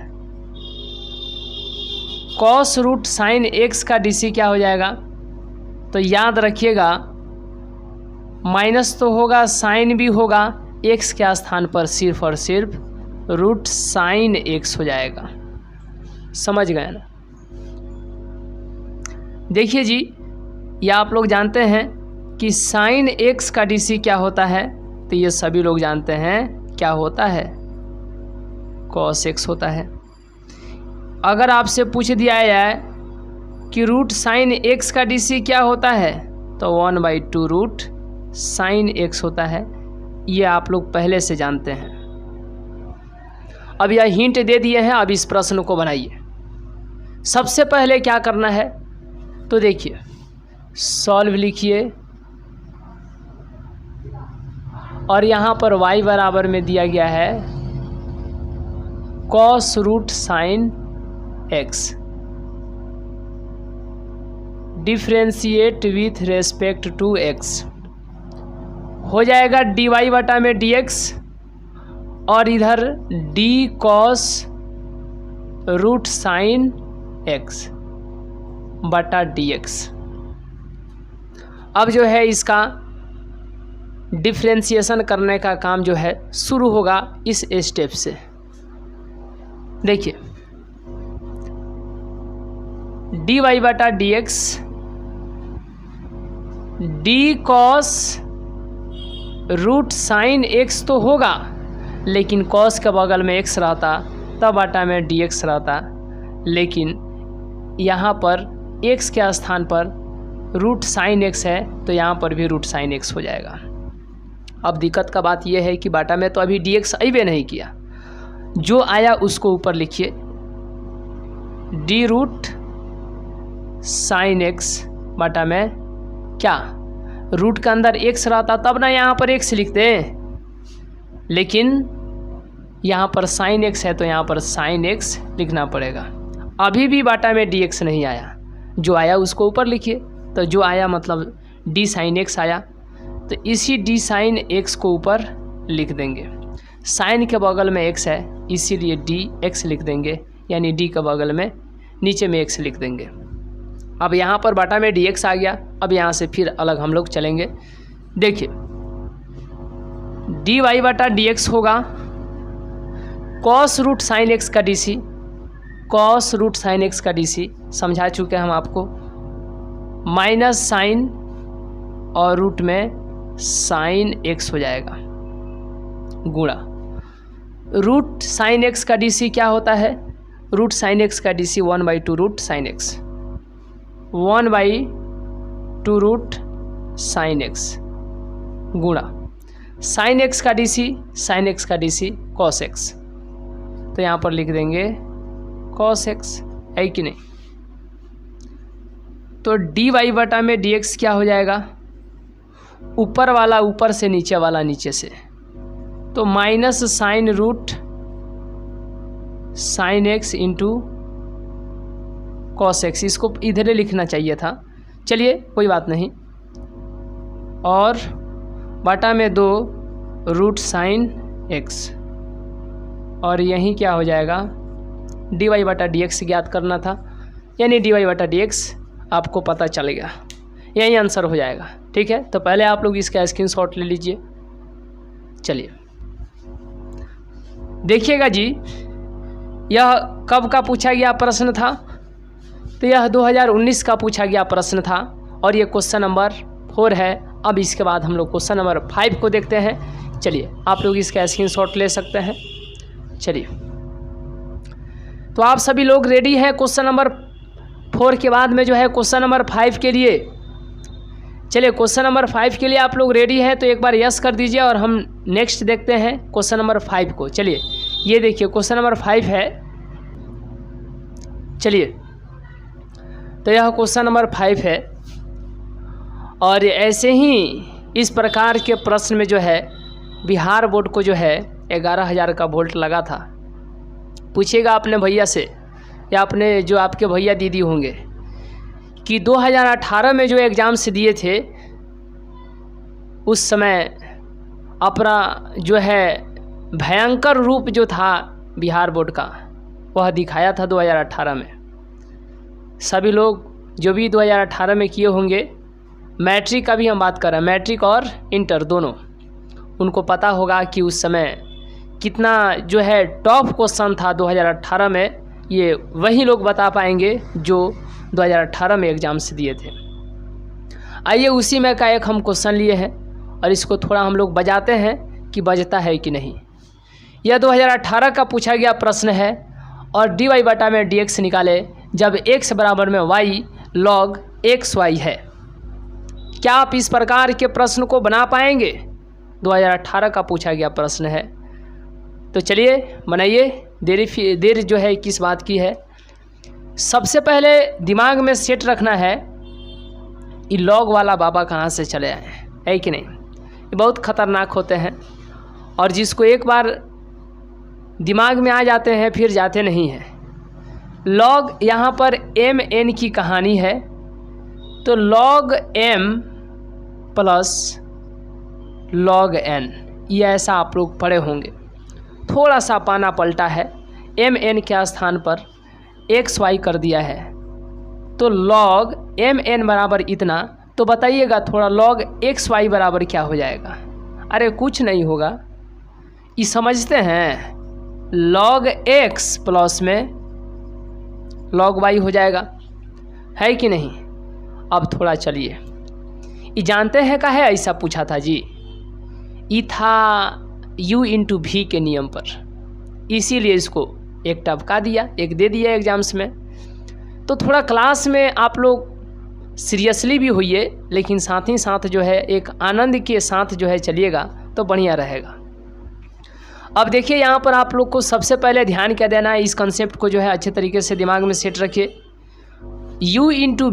cos रूट साइन x का DC क्या हो जाएगा, तो याद रखिएगा माइनस तो होगा, साइन भी होगा, x के स्थान पर सिर्फ और सिर्फ रूट साइन x हो जाएगा। समझ गए ना। देखिए जी, यह आप लोग जानते हैं कि साइन x का DC क्या होता है, तो ये सभी लोग जानते हैं क्या होता है, cos x होता है। अगर आपसे पूछ दिया जाए कि रूट साइन x का DC क्या होता है, तो 1/2 रूट साइन x होता है। ये आप लोग पहले से जानते हैं। अब यह हिंट दे दिए हैं, अब इस प्रश्न को बनाइए। सबसे पहले क्या करना है, तो देखिए सॉल्व लिखिए और यहाँ पर y बराबर में दिया गया है cos root sine x, differentiate with respect to x, हो जाएगा dy बटा में dx और इधर d cos root sine x बटा dx। अब जो है इसका डिफ्रेंशिएशन करने का काम जो है शुरू होगा इस स्टेप से। देखिए dy बटा dx d cos root sine x तो होगा, लेकिन cos के बगल में x रहता तब बटा में dx रहता, लेकिन यहाँ पर x के स्थान पर रूट साइन x है तो यहाँ पर भी रूट साइन x हो जाएगा। अब दिक्कत का बात यह है कि बाटा में तो अभी dx अइबे नहीं किया, जो आया उसको ऊपर लिखिए, d रूट साइन x बाटा में क्या, रूट के अंदर x रहता तब ना यहाँ पर x लिखते हैं, लेकिन यहाँ पर साइन x है तो यहाँ पर साइन x लिखना पड़ेगा। अभी भी बाटा में dx नहीं आया, जो आया उसको ऊपर लिखिए, तो जो आया मतलब d साइन x आया, तो इसी d साइन x को ऊपर लिख देंगे। साइन के बगल में x है इसीलिए dx लिख देंगे, यानी d के बगल में नीचे में x लिख देंगे। अब यहाँ पर बाटा में dx आ गया। अब यहाँ से फिर अलग हम लोग चलेंगे। देखिए dy बटा dx होगा cos रूट साइन x का dc, cos root sine x का dc समझा चुके हैं हम आपको, माइनस साइन और रूट में साइन x हो जाएगा गुणा रूट साइन x का dc क्या होता है, रूट साइन x का dc 1/2 root sine x, 1/2 root sine x गुणा साइन x का dc, साइन x का dc cos x, तो यहाँ पर लिख देंगे cos x, है कि नहीं। तो dy बटा में dx क्या हो जाएगा, ऊपर वाला ऊपर से नीचे वाला नीचे से, तो minus sine root sine x into cos x, इसको इधर लिखना चाहिए था, चलिए कोई बात नहीं, और बटा में 2 रूट साइन x, और यहीं क्या हो जाएगा dy बटा dx ज्ञात करना था, यानी dy बटा dx आपको पता चलेगा, यही आंसर हो जाएगा। ठीक है, तो पहले आप लोग इसका स्क्रीनशॉट ले लीजिए। चलिए देखिएगा जी, यह कब का पूछा गया प्रश्न था, तो यह 2019 का पूछा गया प्रश्न था और ये क्वेश्चन नंबर 4 है। अब इसके बाद हम लोग क्वेश्चन नंबर 5 को देखते हैं। चलिए आप लोग इसका स्क्रीनशॉट ले सकते हैं। चलिए तो आप सभी लोग रेडी हैं क्वेश्चन नंबर 4 के बाद में जो है क्वेश्चन नंबर 5 के लिए। चलिए क्वेश्चन नंबर 5 के लिए आप लोग रेडी हैं तो एक बार यस कर दीजिए और हम नेक्स्ट देखते हैं क्वेश्चन नंबर 5 को। चलिए ये देखिए क्वेश्चन नंबर 5 है। चलिए तो यह क्वेश्चन नंबर 5 है और ऐसे ही इस प्रकार के प्रश्न में जो है बिहार बोर्ड को जो है 11,000 का वोल्ट लगा था। पूछिएगा अपने भैया से या अपने जो आपके भैया दीदी होंगे कि 2018 में जो एग्ज़ाम्स दिए थे उस समय अपना जो है भयंकर रूप जो था बिहार बोर्ड का वह दिखाया था 2018 में। सभी लोग जो भी 2018 में किए होंगे, मैट्रिक का भी हम बात कर रहे हैं, मैट्रिक और इंटर दोनों, उनको पता होगा कि उस समय कितना जो है टॉप क्वेश्चन था 2018 में। ये वही लोग बता पाएंगे जो 2018 में एग्ज़ाम से दिए थे। आइए उसी में का एक हम क्वेश्चन लिए हैं और इसको थोड़ा हम लोग बजाते हैं कि बजता है कि नहीं। यह 2018 का पूछा गया प्रश्न है और dy बटा में dx निकाले जब x बराबर में y log xy है। क्या आप इस प्रकार के प्रश्न को बना पाएंगे? 2018 का पूछा गया प्रश्न है तो चलिए बनाइए। देर जो है किस बात की है। सबसे पहले दिमाग में सेट रखना है ये लॉग वाला बाबा कहाँ से चले आए हैं, है कि नहीं। ये बहुत ख़तरनाक होते हैं और जिसको एक बार दिमाग में आ जाते हैं फिर जाते नहीं हैं। लॉग यहाँ पर एम एन की कहानी है, तो log m plus log n, ये ऐसा आप लोग पढ़े होंगे। थोड़ा सा पाना पलटा है, एम एन के स्थान पर एक्स वाई कर दिया है, तो लॉग एम एन बराबर इतना। तो बताइएगा थोड़ा लॉग एक्स वाई बराबर क्या हो जाएगा। अरे कुछ नहीं होगा, ये समझते हैं, लॉग एक्स प्लस में लॉग वाई हो जाएगा, है कि नहीं। अब थोड़ा चलिए, ये जानते हैं का है ऐसा पूछा था जी, ये था u इंटू भी के नियम पर, इसीलिए इसको एक टपका दिया, एक दे दिया एग्जाम्स में। तो थोड़ा क्लास में आप लोग सीरियसली भी होइए, लेकिन साथ ही साथ जो है एक आनंद के साथ जो है चलिएगा तो बढ़िया रहेगा। अब देखिए यहाँ पर आप लोग को सबसे पहले ध्यान क्या देना है, इस कंसेप्ट को जो है अच्छे तरीके से दिमाग में सेट रखिए। u इंटू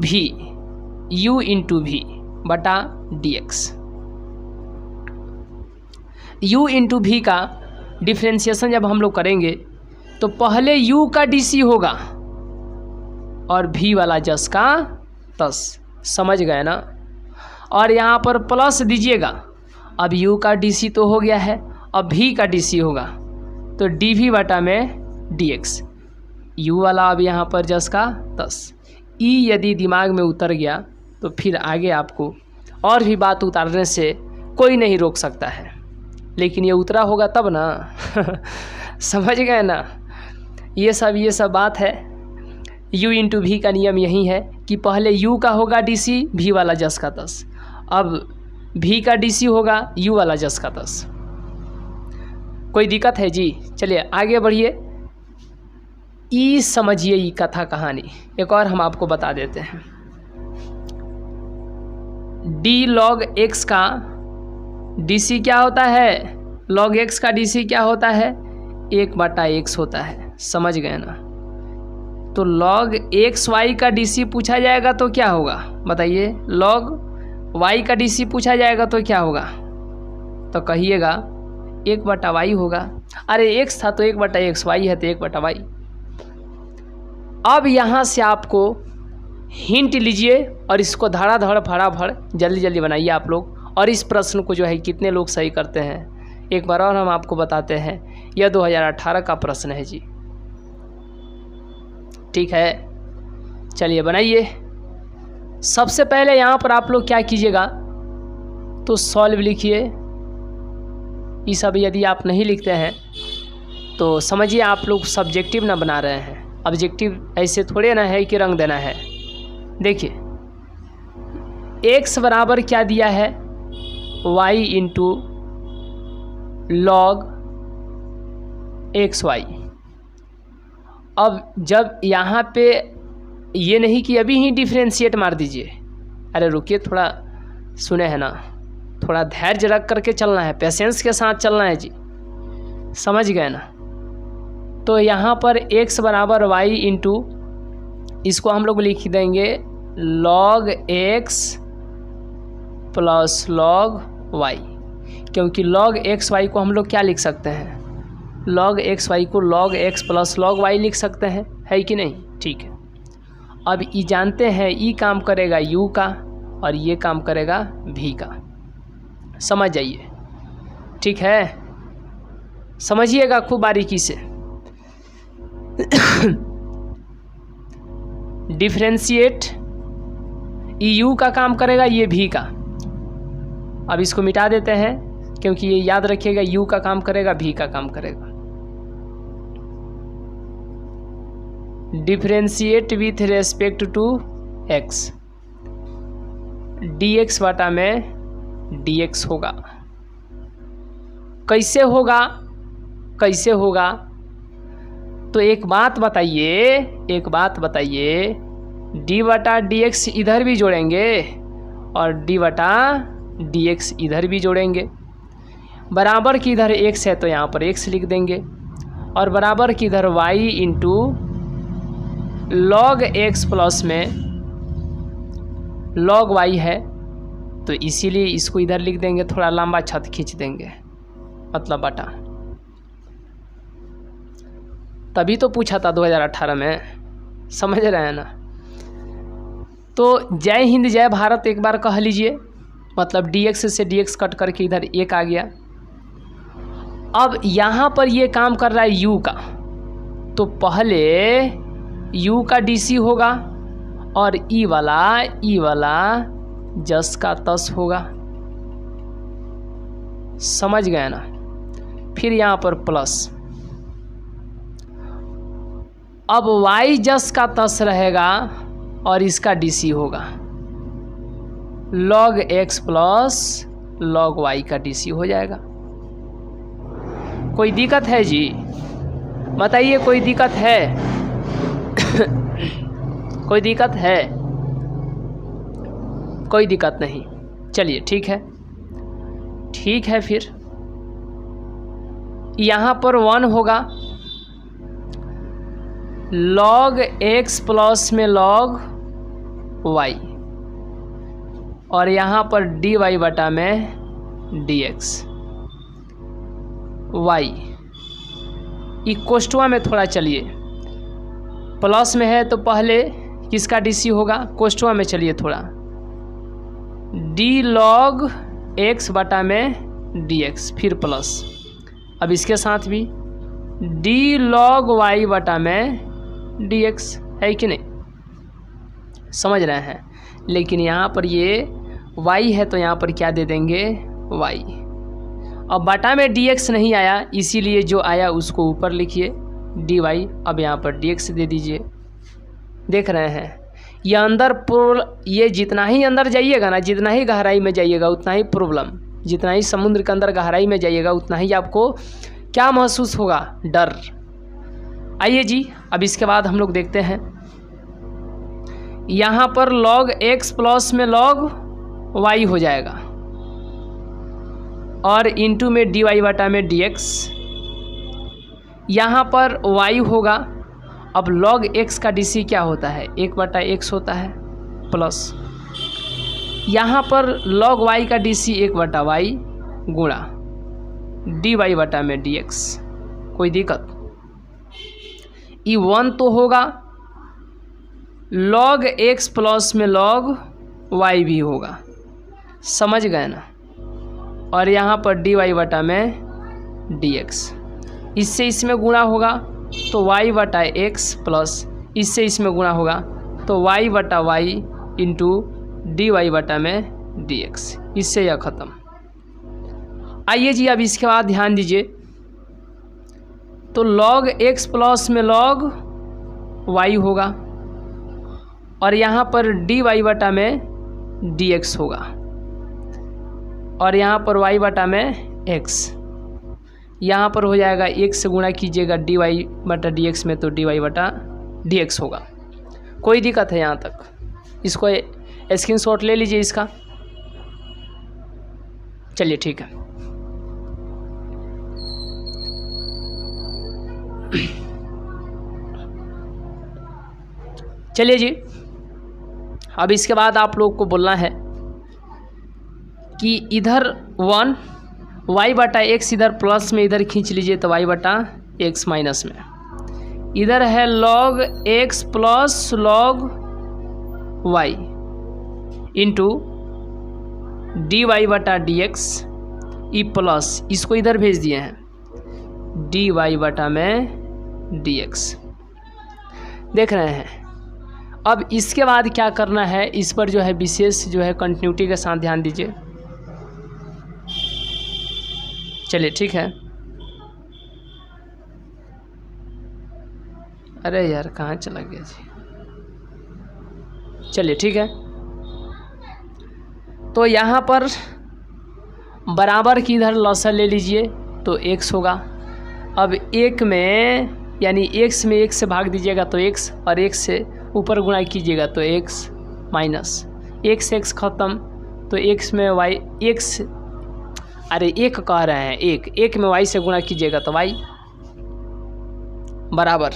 भी बटा dx। u इंटू भी का डिफ्रेंशिएशन जब हम लोग करेंगे तो पहले u का dc होगा और v वाला जस का तस, समझ गए ना। और यहाँ पर प्लस दीजिएगा, अब u का dc तो हो गया है, अब v का dc होगा तो dv बटा में dx, u वाला अब यहाँ पर जस का तस। e यदि दिमाग में उतर गया तो फिर आगे आपको और भी बात उतारने से कोई नहीं रोक सकता है, लेकिन ये उतरा होगा तब ना समझ गए ना। ये सब बात है। u इंटू भी का नियम यही है कि पहले u का होगा dc, v वाला जस का तस, अब v का dc होगा u वाला जस का तस। कोई दिक्कत है जी। चलिए आगे बढ़िए, ई समझिए ये कथा कहानी। एक और हम आपको बता देते हैं, d log x का dc क्या होता है, log x का dc क्या होता है, 1/x होता है, समझ गए ना। तो log x y का dc पूछा जाएगा तो क्या होगा बताइए, log y का dc पूछा जाएगा तो क्या होगा, तो कहिएगा 1/y होगा। अरे x था तो 1/x, y है तो 1/y। अब यहाँ से आपको हिंट लीजिए और इसको धड़ाधड़ फटाफट जल्दी जल्दी बनाइए आप लोग। और इस प्रश्न को जो है कितने लोग सही करते हैं एक बार और हम आपको बताते हैं, यह 2018 का प्रश्न है जी, ठीक है। चलिए बनाइए। सबसे पहले यहाँ पर आप लोग क्या कीजिएगा, तो सॉल्व लिखिए। ये सब यदि आप नहीं लिखते हैं तो समझिए आप लोग सब्जेक्टिव ना बना रहे हैं। ऑब्जेक्टिव ऐसे थोड़े ना है कि रंग देना है। देखिए x बराबर क्या दिया है, y into log x y. अब जब यहाँ पे ये नहीं कि अभी ही डिफ्रेंशिएट मार दीजिए, अरे रुकिए थोड़ा, सुने हैं ना, थोड़ा धैर्य रख करके चलना है, पेशेंस के साथ चलना है जी, समझ गए ना। तो यहाँ पर x बराबर y इंटू, इसको हम लोग लिख देंगे log x plus log y, क्योंकि log x y को हम लोग क्या लिख सकते हैं, log x y को log x plus log y लिख सकते हैं, है कि नहीं। ठीक है, अब ये जानते हैं ई काम करेगा u का और ये काम करेगा v का, समझ जाइए, ठीक है। समझिएगा खूब बारीकी से। डिफ्रेंशिएट यू का काम करेगा, ये भी का। अब इसको मिटा देते हैं क्योंकि ये याद रखिएगा, यू का काम करेगा, भी का काम करेगा। Differentiate with respect to x, dx बटा में dx होगा। कैसे होगा, कैसे होगा, तो एक बात बताइए, d बटा dx इधर भी जोड़ेंगे और d बटा dx इधर भी जोड़ेंगे। बराबर की इधर x है तो यहाँ पर x लिख देंगे, और बराबर की इधर y into log x plus में log y है, तो इसीलिए इसको इधर लिख देंगे, थोड़ा लंबा छत खींच देंगे, मतलब बटा। तभी तो पूछा था 2018 में, समझ रहे हैं ना। तो जय हिंद जय भारत एक बार कह लीजिए, मतलब dx से dx कट करके इधर 1 आ गया। अब यहाँ पर ये काम कर रहा है u का, तो पहले u का dc होगा और e वाला जस का तस होगा, समझ गए ना। फिर यहाँ पर प्लस, अब y जस का तस रहेगा और इसका dc होगा, log x plus log y का dc हो जाएगा। कोई दिक्कत है जी? बताइए, कोई दिक्कत है? कोई दिक्कत है? कोई दिक्कत नहीं, चलिए ठीक है। ठीक है, फिर यहाँ पर 1 होगा, log x प्लस में log y, और यहाँ पर dy बटा में dx y। कोष्टवा में थोड़ा चलिए, प्लस में है तो पहले किसका dc होगा, कोष्टवा में चलिए थोड़ा, d log x बटा में dx, फिर प्लस। अब इसके साथ भी d log y बटा में dx है कि नहीं, समझ रहे हैं। लेकिन यहाँ पर ये y है तो यहाँ पर क्या दे देंगे, y। अब बटा में dx नहीं आया, इसीलिए जो आया उसको ऊपर लिखिए dy। अब यहाँ पर dx दे दीजिए। देख रहे हैं, ये अंदर ये जितना ही अंदर जाइएगा ना, जितना ही गहराई में जाइएगा उतना ही प्रॉब्लम, जितना ही समुद्र के अंदर गहराई में जाइएगा उतना ही आपको क्या महसूस होगा, डर। आइए जी, अब इसके बाद हम लोग देखते हैं, यहाँ पर log x प्लस में log y हो जाएगा, और इंटू में dy बटा में dx, यहाँ पर y होगा। अब log x का dc क्या होता है, 1 बटा x होता है, प्लस यहाँ पर log y का dc 1 बटा y गुणा dy बटा में dx। कोई दिक्कत? ये 1 तो होगा, log x प्लस में log y भी होगा, समझ गए ना। और यहाँ पर dy बटा में dx, इससे इसमें गुणा होगा तो y बटा x, प्लस इससे इसमें गुणा होगा तो y बटा y इंटू dy बटा में dx। इससे यह ख़त्म। आइए जी, अब इसके बाद ध्यान दीजिए, तो log x प्लस में log y होगा, और यहाँ पर dy बटा में dx होगा, और यहाँ पर y बटा में x। यहाँ पर हो जाएगा 1 से गुणा कीजिएगा dy बटा dx में, तो dy बटा dx होगा। कोई दिक्कत है यहाँ तक? इसको स्क्रीनशॉट ले लीजिए इसका। चलिए ठीक है। चलिए जी, अब इसके बाद आप लोग को बोलना है कि इधर 1 y बटा x इधर प्लस में इधर खींच लीजिए तो y बटा x माइनस में। इधर है log x plus log y into dy बटा dx, ई प्लस इसको इधर भेज दिए हैं dy बटा में dx। देख रहे हैं। अब इसके बाद क्या करना है, इस पर जो है विशेष जो है कंटिन्यूटी के साथ ध्यान दीजिए। चलिए ठीक है। अरे यार कहाँ चला गया जी। चलिए ठीक है। तो यहाँ पर बराबर की इधर लॉसर ले लीजिए तो x होगा। अब 1 में यानी x में 1 से भाग दीजिएगा तो x, और x से ऊपर गुणा कीजिएगा तो x माइनस x से x ख़त्म, तो x में y x अरे एक कह रहे हैं, एक में y से गुणा कीजिएगा तो y बराबर,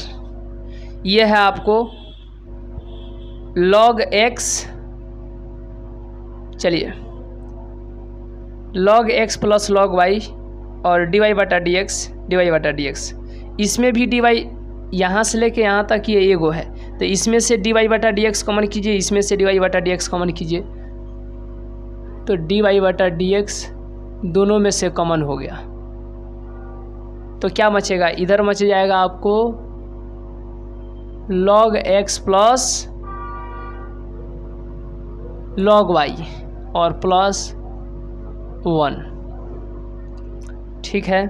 ये है आपको log x, चलिए log x plus log y और dy बटा dx, इसमें भी dy यहाँ से लेके यहाँ तक ये एगो है, तो इसमें से dy बटा dx कॉमन कीजिए, इसमें से dy बटा dx कॉमन कीजिए, तो dy बटा dx दोनों में से कॉमन हो गया, तो क्या बचेगा, इधर बच जाएगा आपको log x plus log y और प्लस 1। ठीक है,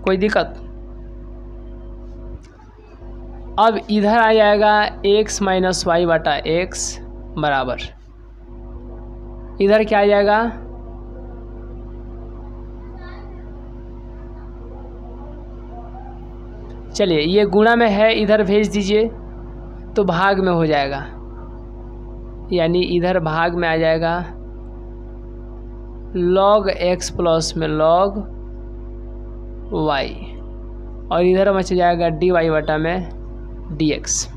कोई दिक्कत। अब इधर आ जाएगा x माइनस वाई बटा एक्स बराबर, इधर क्या आ जाएगा, चलिए ये गुणा में है, इधर भेज दीजिए तो भाग में हो जाएगा, यानी इधर भाग में आ जाएगा log x प्लस में log y और इधर बच जाएगा dy बटा में dx।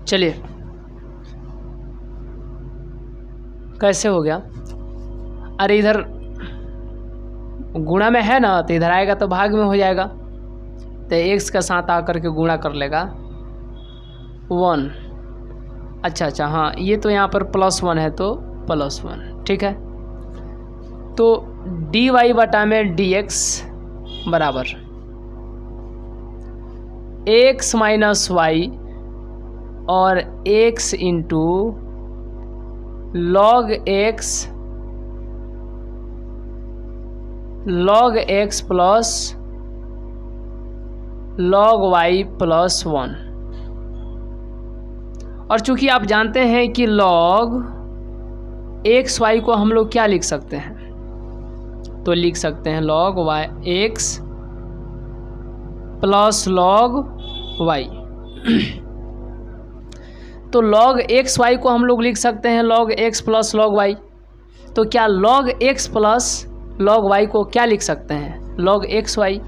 चलिए कैसे हो गया, अरे इधर गुणा में है ना, तो इधर आएगा तो भाग में हो जाएगा, तो x के साथ आकर के गुणा कर लेगा 1। अच्छा हाँ, ये तो यहाँ पर +1 है तो +1, ठीक है। तो dy बटा में dx बराबर x माइनस वाई और x into log x plus log y plus 1। और चूंकि आप जानते हैं कि log x y को हम लोग क्या लिख सकते हैं, तो लिख सकते हैं log x plus log y। तो log x y को हम लोग लिख सकते हैं log x plus log y, तो क्या log x plus log y को क्या लिख सकते हैं, log x y,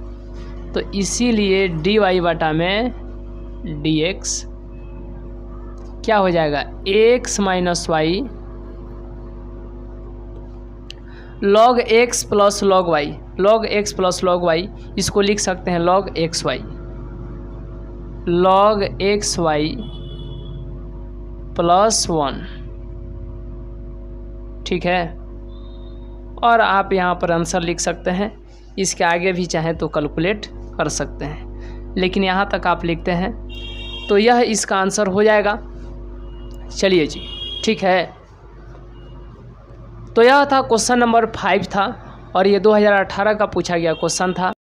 तो इसीलिए dy बटा में dx क्या हो जाएगा, x minus y log x plus log y, log x plus log y, इसको लिख सकते हैं log x y, log x y plus 1, ठीक है। और आप यहाँ पर आंसर लिख सकते हैं, इसके आगे भी चाहें तो कैलकुलेट कर सकते हैं, लेकिन यहाँ तक आप लिखते हैं तो यह इसका आंसर हो जाएगा। चलिए जी, ठीक है। तो यह था क्वेश्चन नंबर 5 था, और ये 2018 का पूछा गया क्वेश्चन था।